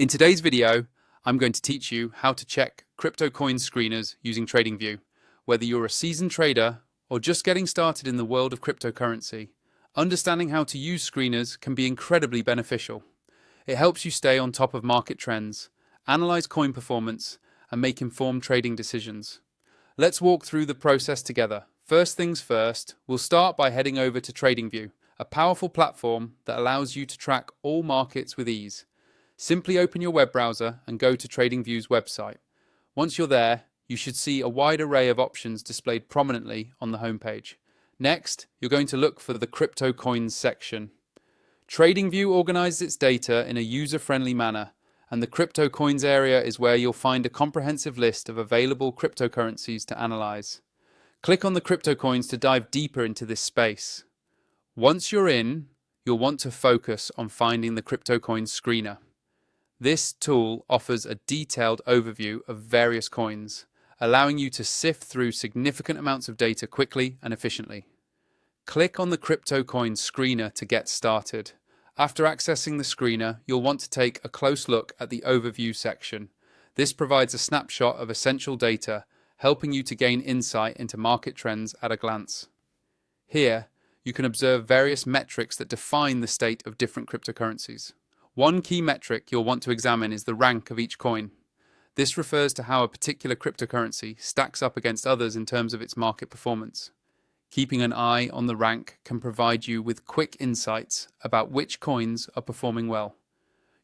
In today's video, I'm going to teach you how to check crypto coin screeners using TradingView. Whether you're a seasoned trader or just getting started in the world of cryptocurrency, understanding how to use screeners can be incredibly beneficial. It helps you stay on top of market trends, analyze coin performance, and make informed trading decisions. Let's walk through the process together. First things first, we'll start by heading over to TradingView, a powerful platform that allows you to track all markets with ease. Simply open your web browser and go to TradingView's website. Once you're there, you should see a wide array of options displayed prominently on the homepage. Next, you're going to look for the crypto coins section. TradingView organizes its data in a user-friendly manner, and the crypto coins area is where you'll find a comprehensive list of available cryptocurrencies to analyze. Click on the crypto coins to dive deeper into this space. Once you're in, you'll want to focus on finding the crypto coins screener. This tool offers a detailed overview of various coins, allowing you to sift through significant amounts of data quickly and efficiently. Click on the crypto coins screener to get started. After accessing the screener, you'll want to take a close look at the overview section. This provides a snapshot of essential data, helping you to gain insight into market trends at a glance. Here, you can observe various metrics that define the state of different cryptocurrencies. One key metric you'll want to examine is the rank of each coin. This refers to how a particular cryptocurrency stacks up against others in terms of its market performance. Keeping an eye on the rank can provide you with quick insights about which coins are performing well.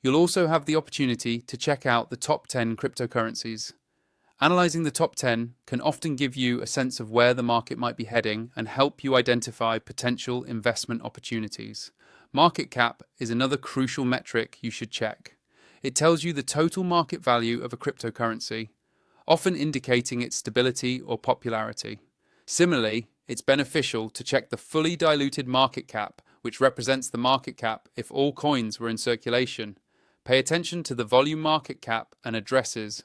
You'll also have the opportunity to check out the top 10 cryptocurrencies. Analyzing the top 10 can often give you a sense of where the market might be heading and help you identify potential investment opportunities. Market cap is another crucial metric you should check. It tells you the total market value of a cryptocurrency, often indicating its stability or popularity. Similarly, it's beneficial to check the fully diluted market cap, which represents the market cap if all coins were in circulation. Pay attention to the volume market cap and addresses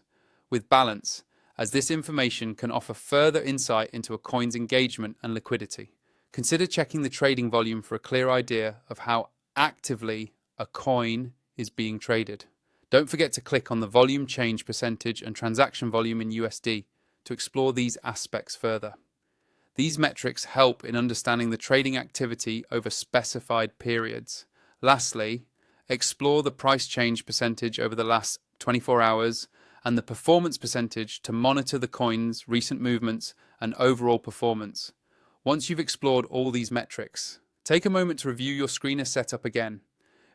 with balance, as this information can offer further insight into a coin's engagement and liquidity. Consider checking the trading volume for a clear idea of how actively a coin is being traded. Don't forget to click on the volume change percentage and transaction volume in USD to explore these aspects further. These metrics help in understanding the trading activity over specified periods. Lastly, explore the price change percentage over the last 24 hours and the performance percentage to monitor the coin's recent movements and overall performance. Once you've explored all these metrics, take a moment to review your screener setup again.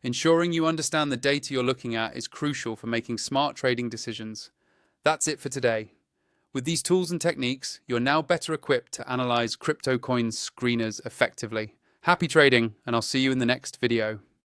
Ensuring you understand the data you're looking at is crucial for making smart trading decisions. That's it for today. With these tools and techniques, you're now better equipped to analyze crypto coin screeners effectively. Happy trading, and I'll see you in the next video.